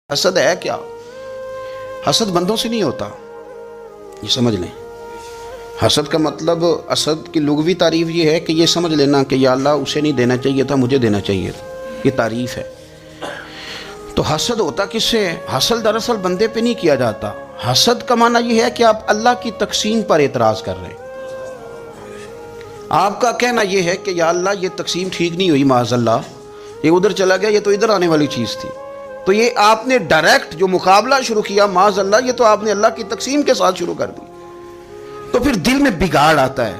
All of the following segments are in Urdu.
حسد ہے کیا؟ حسد بندوں سے نہیں ہوتا، یہ سمجھ لیں۔ حسد کا مطلب، حسد کی لغوی تعریف یہ ہے کہ یہ سمجھ لینا کہ یا اللہ اسے نہیں دینا چاہیے تھا، مجھے دینا چاہیے تھا، یہ تعریف ہے۔ تو حسد ہوتا کس سے ہے؟ حسد دراصل بندے پہ نہیں کیا جاتا۔ حسد کا معنی یہ ہے کہ آپ اللہ کی تقسیم پر اعتراض کر رہے ہیں۔ آپ کا کہنا یہ ہے کہ یا اللہ یہ تقسیم ٹھیک نہیں ہوئی، معاذ اللہ یہ ادھر چلا گیا، یہ تو ادھر آنے والی چیز تھی۔ تو یہ آپ نے ڈائریکٹ جو مقابلہ شروع کیا، معاذ اللہ یہ تو آپ نے اللہ کی تقسیم کے ساتھ شروع کر دی۔ تو پھر دل میں بگاڑ آتا ہے،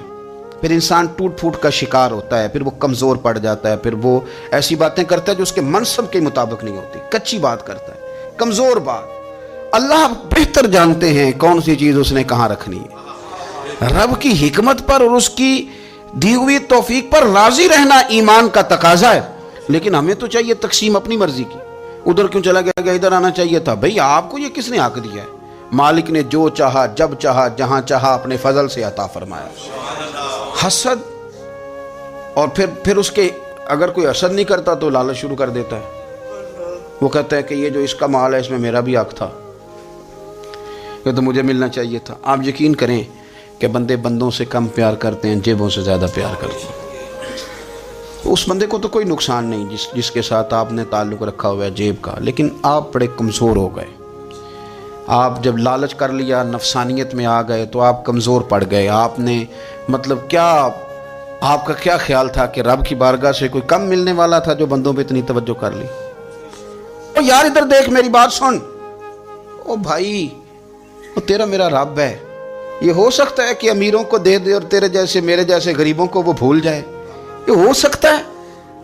پھر انسان ٹوٹ پھوٹ کا شکار ہوتا ہے، پھر وہ کمزور پڑ جاتا ہے، پھر وہ ایسی باتیں کرتا ہے جو اس کے منصب کے مطابق نہیں ہوتی، کچی بات کرتا ہے، کمزور بات۔ اللہ بہتر جانتے ہیں کون سی چیز اس نے کہاں رکھنی ہے۔ رب کی حکمت پر اور اس کی دی ہوئی توفیق پر راضی رہنا ایمان کا تقاضا ہے، لیکن ہمیں تو چاہیے تقسیم اپنی مرضی کی۔ ادھر کیوں چلا گیا، ادھر آنا چاہیے تھا۔ بھئی آپ کو یہ کس نے حق دیا ہے؟ مالک نے جو چاہا، جب چاہا، جہاں چاہا اپنے فضل سے عطا فرمایا۔ حسد، اور پھر اس کے اگر کوئی حسد نہیں کرتا تو لالچ شروع کر دیتا ہے۔ وہ کہتا ہے کہ یہ جو اس کا مال ہے اس میں میرا بھی حق تھا، یہ تو مجھے ملنا چاہیے تھا۔ آپ یقین کریں کہ بندے بندوں سے کم پیار کرتے ہیں، جیبوں سے زیادہ پیار کرتے ہیں۔ اس بندے کو تو کوئی نقصان نہیں جس کے ساتھ آپ نے تعلق رکھا ہوا ہے جیب کا، لیکن آپ بڑے کمزور ہو گئے۔ آپ جب لالچ کر لیا، نفسانیت میں آ گئے تو آپ کمزور پڑ گئے۔ آپ نے کیا آپ کا کیا خیال تھا کہ رب کی بارگاہ سے کوئی کم ملنے والا تھا جو بندوں پہ اتنی توجہ کر لی؟ او یار ادھر دیکھ، میری بات سن۔ او بھائی، وہ تیرا میرا رب ہے، یہ ہو سکتا ہے کہ امیروں کو دے دے اور تیرے جیسے میرے جیسے غریبوں کو وہ بھول جائے؟ یہ ہو سکتا ہے؟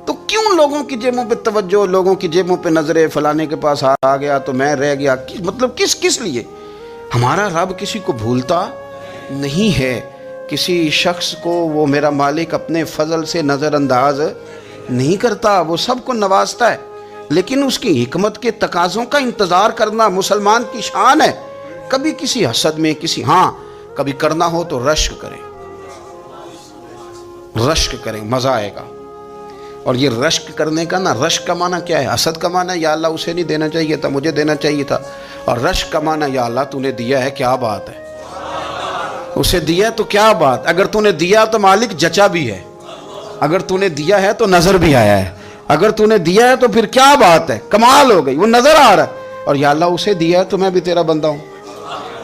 تو کیوں لوگوں کی جیبوں پہ توجہ، لوگوں کی جیبوں پہ نظریں، فلانے کے پاس آ گیا تو میں رہ گیا، کس لیے؟ ہمارا رب کسی کو بھولتا نہیں ہے، کسی شخص کو وہ میرا مالک اپنے فضل سے نظر انداز نہیں کرتا، وہ سب کو نوازتا ہے، لیکن اس کی حکمت کے تقاضوں کا انتظار کرنا مسلمان کی شان ہے۔ کبھی کسی حسد میں کبھی کرنا ہو تو رشک کریں، مزہ آئے گا۔ اور یہ رشک کرنے کا رشک کا معنی کیا ہے؟ حسد کا معنی یا اللہ اسے نہیں دینا چاہیے تھا، مجھے دینا چاہیے تھا، اور رشک کا معنی یا اللہ تو نے دیا ہے، کیا بات ہے، اسے دیا تو کیا بات۔ اگر تو نے دیا تو مالک جچا بھی ہے، اگر تو نے دیا ہے تو نظر بھی آیا ہے، اگر تو نے دیا ہے تو پھر کیا بات ہے، کمال ہو گئی، وہ نظر آ رہا ہے۔ اور یا اللہ اسے دیا ہے تو میں بھی تیرا بندہ ہوں،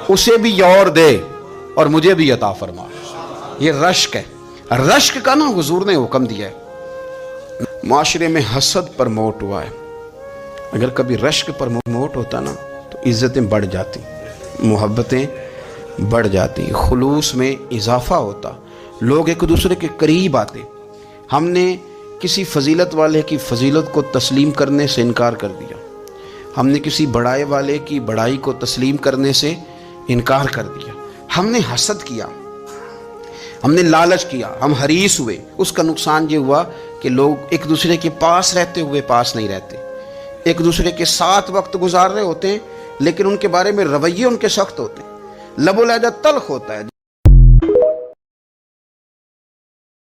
اسے بھی اور دے اور مجھے بھی عطا فرما۔ یہ رشک ہے۔ رشک کا حضور نے حکم دیا ہے۔ معاشرے میں حسد پرموٹ ہوا ہے، اگر کبھی رشک پرموٹ ہوتا تو عزتیں بڑھ جاتی، محبتیں بڑھ جاتی، خلوص میں اضافہ ہوتا، لوگ ایک دوسرے کے قریب آتے۔ ہم نے کسی فضیلت والے کی فضیلت کو تسلیم کرنے سے انکار کر دیا، ہم نے کسی بڑائی والے کی بڑائی کو تسلیم کرنے سے انکار کر دیا۔ ہم نے حسد کیا، ہم نے لالچ کیا، ہم حریص ہوئے۔ اس کا نقصان یہ ہوا کہ لوگ ایک دوسرے کے پاس رہتے ہوئے پاس نہیں رہتے، ایک دوسرے کے ساتھ وقت گزار رہے ہوتے ہیں، لیکن ان کے بارے میں رویے ان کے سخت ہوتے ہیں، لب و لہجہ تلخ ہوتا ہے۔